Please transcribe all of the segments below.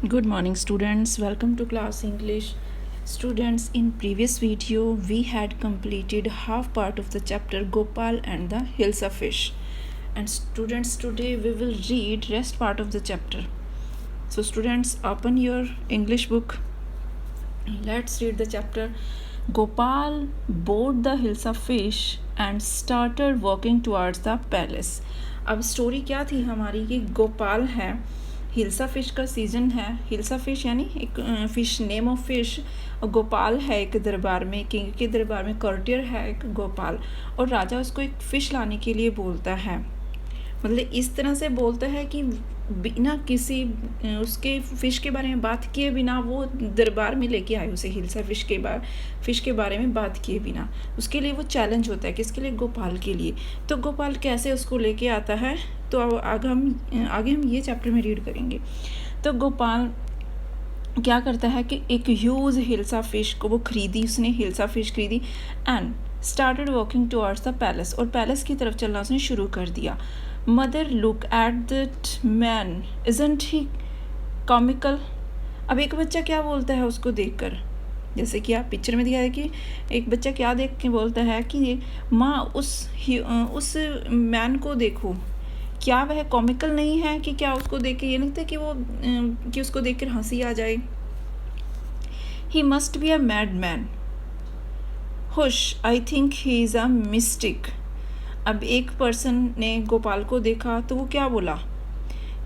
Good morning students, welcome to class English. Students, in previous video we had completed half part of the chapter Gopal and the Hills of Fish. And students, today we will read rest part of the chapter. So students, open your English book. Let's read the chapter. Gopal boarded the hills of fish and started walking towards the palace. अब story क्या थी हमारी कि गोपाल है, hilsa fish का season है. Hilsa fish यानी एक fish, name of fish. Gopal है एक दरबार में, किंग के दरबार में कॉर्टियर है एक गोपाल, और राजा उसको एक फ़िश लाने के लिए बोलता है. मतलब इस तरह से बोलता है कि बिना किसी उसके फ़िश के बारे में बात किए बिना वो दरबार में लेके आए उसे, हिल्सा फ़िश के बारे में बात किए बिना. उसके लिए वो चैलेंज होता है, किसके लिए? गोपाल के लिए. तो गोपाल कैसे उसको लेके आता है, तो आगे हम ये चैप्टर में रीड करेंगे. तो गोपाल क्या करता है कि एक ह्यूज हिल्सा फ़िश को वो खरीदी, उसने हिल्सा फ़िश खरीदी and started walking towards the palace, और पैलेस की तरफ चलना उसने शुरू कर दिया. Mother look at that man, isn't he comical. अब एक बच्चा क्या बोलता है उसको देखकर, जैसे कि आप पिक्चर में दिखाया है कि एक बच्चा क्या देख के बोलता है कि माँ उस मैन को देखो, क्या वह कॉमिकल नहीं है? कि क्या उसको देख के ये लगता है कि उसको देख कर हंसी आ जाए. He must be a mad man. Hush, I think he is a mystic. अब एक पर्सन ने गोपाल को देखा तो वो क्या बोला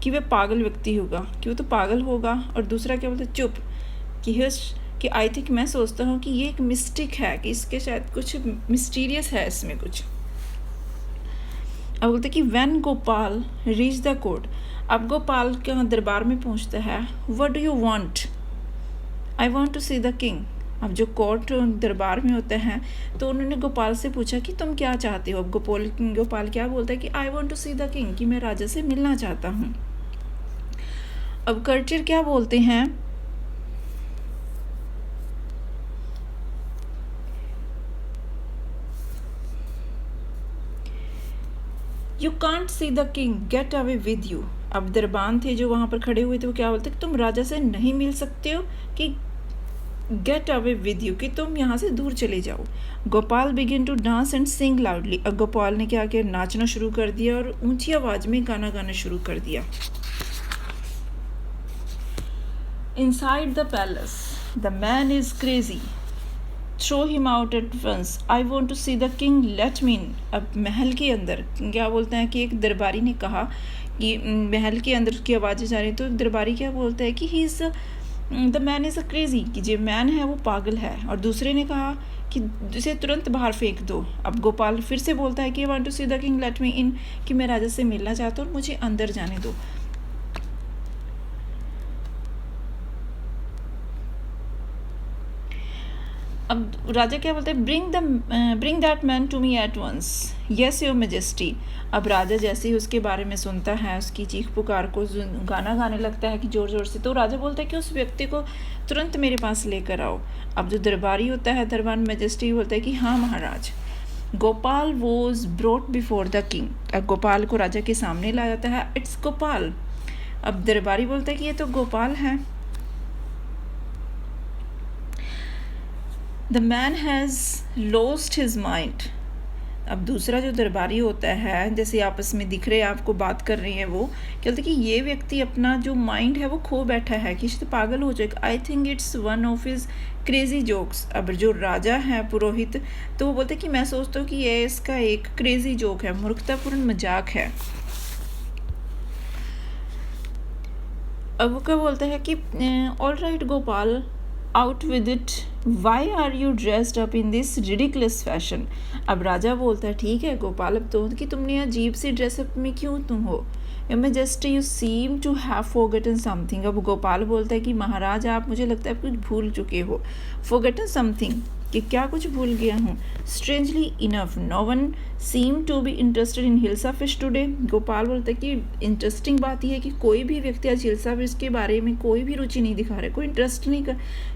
कि वह पागल व्यक्ति होगा, कि वो तो पागल होगा. और दूसरा क्या बोलता, चुप, कि आई थिंक, मैं सोचता हूँ कि ये एक मिस्टिक है, कि इसके शायद कुछ मिस्टीरियस है इसमें कुछ. अब बोलते कि when Gopal reach the court, अब गोपाल के दरबार में पहुँचता है. What do you want? I want to see the king. अब जो कोर्ट दरबार में होते हैं तो उन्होंने गोपाल से पूछा कि तुम क्या चाहते हो. अब गोपाल क्या बोलता है कि I want to see the king, कि मैं राजा से मिलना चाहता हूँ. अब कर्टियर क्या बोलते हैं, you can't see the king, get away with you. अब दरबान थे जो वहाँ पर खड़े हुए थे, वो क्या बोलते कि तुम राजा से नहीं मिल सकते हो, कि गेट अवे विद यू, कि तुम यहाँ से दूर चले जाओ. Gopal begin to dance and sing loudly. अब गोपाल ने क्या किया, नाचना शुरू कर दिया और ऊंची आवाज़ में गाना गाना शुरू कर दिया. Inside the palace the man is crazy, throw him out at once, I want to see the king, let me in. अब महल के अंदर क्या बोलते हैं कि एक दरबारी ने कहा कि महल के अंदर की आवाज़ें जा रही हैं, तो दरबारी क्या बोलता है कि he is the man is a crazy, कि जो मैन है वो पागल है. और दूसरे ने कहा कि इसे तुरंत बाहर फेंक दो. अब गोपाल फिर से बोलता है कि I want to see the king, let me in, कि मैं राजा से मिलना चाहता हूँ और मुझे अंदर जाने दो. अब राजा क्या बोलते हैं, bring that man to me at once, yes your majesty. अब राजा जैसे ही उसके बारे में सुनता है, उसकी चीख पुकार को, गाना गाने लगता है कि ज़ोर ज़ोर से, तो राजा बोलता है कि उस व्यक्ति को तुरंत मेरे पास लेकर आओ. अब जो दरबारी होता है, दरबार मेजेस्टी, बोलता है कि हाँ महाराज. Gopal was brought before the king. अब गोपाल को राजा के सामने लाया जाता है. इट्स गोपाल. अब दरबारी बोलता है कि ये तो गोपाल है. The man has lost his mind. अब दूसरा जो दरबारी होता है, जैसे आपस में दिख रहे हैं आपको, बात कर रही है, वो क्या बोलते कि ये व्यक्ति अपना जो माइंड है वो खो बैठा है, कि तो पागल हो जाएगा. I think it's one of his crazy jokes. अब जो राजा है पुरोहित, तो वो बोलते कि मैं सोचता हूँ कि ये इसका एक क्रेजी जोक है, मूर्खतापूर्ण मजाक है. अब वो क्या बोलता है कि all right Gopal, out with it, why are you dressed up in this ridiculous fashion. अब राजा बोलता है ठीक है गोपाल, अब तो कि तुमने अजीब सी ड्रेसअप में क्यों तुम हो. Majesty, you seem to have forgotten something. अब गोपाल बोलता है कि महाराज, आप, मुझे लगता है आप कुछ भूल चुके हो. फॉरगेटन समथिंग, कि क्या कुछ भूल गया हूँ. Strangely enough, no one seem to be interested in hilsa fish today. Gopal बोलता है कि इंटरेस्टिंग बात यह है कि कोई भी व्यक्ति आज हिल्सा फिश के बारे में कोई भी रुचि नहीं दिखा रहा है, कोई इंटरेस्ट नहीं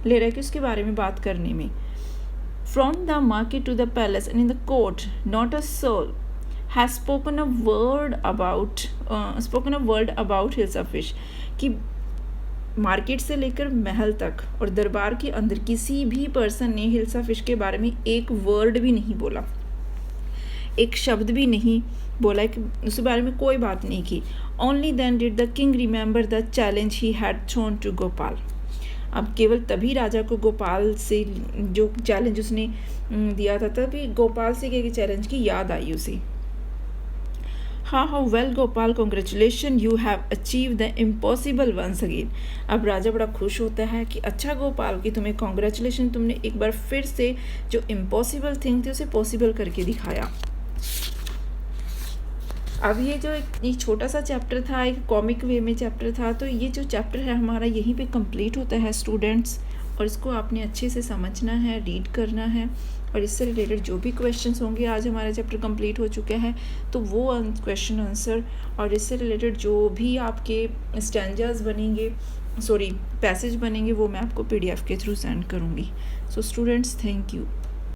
ले रहा है कि उसके बारे में बात करने में. From the market to the palace and in the court not a soul has spoken a word about hilsa fish. कि मार्केट से लेकर महल तक और दरबार के अंदर किसी भी पर्सन ने हिल्सा फिश के बारे में एक वर्ड भी नहीं बोला, एक शब्द भी नहीं बोला, उसके बारे में कोई बात नहीं की. Only then did the king remember the challenge he had thrown to Gopal. अब केवल तभी राजा को गोपाल से जो चैलेंज उसने दिया था तभी गोपाल से के चैलेंज की याद आई उसे. How well Gopal, congratulation, you have achieve the impossible once again. अब राजा बड़ा खुश होता है कि अच्छा गोपाल कि तुम्हें कॉन्ग्रेचुलेशन, तुमने एक बार फिर से जो इम्पॉसिबल थिंग थी उसे पॉसिबल करके दिखाया. अब ये जो एक छोटा सा चैप्टर था, एक कॉमिक वे में चैप्टर था, तो ये जो चैप्टर है हमारा यहीं पे कंप्लीट होता है स्टूडेंट्स. और इसको आपने अच्छे से समझना है, रीड करना है, और इससे रिलेटेड जो भी क्वेश्चंस होंगे, आज हमारा चैप्टर कंप्लीट हो चुका है तो वो क्वेश्चन आंसर और इससे रिलेटेड जो भी आपके स्टैंजास बनेंगे, पैसेज बनेंगे, वो मैं आपको PDF के थ्रू सेंड करूँगी. So students, thank you.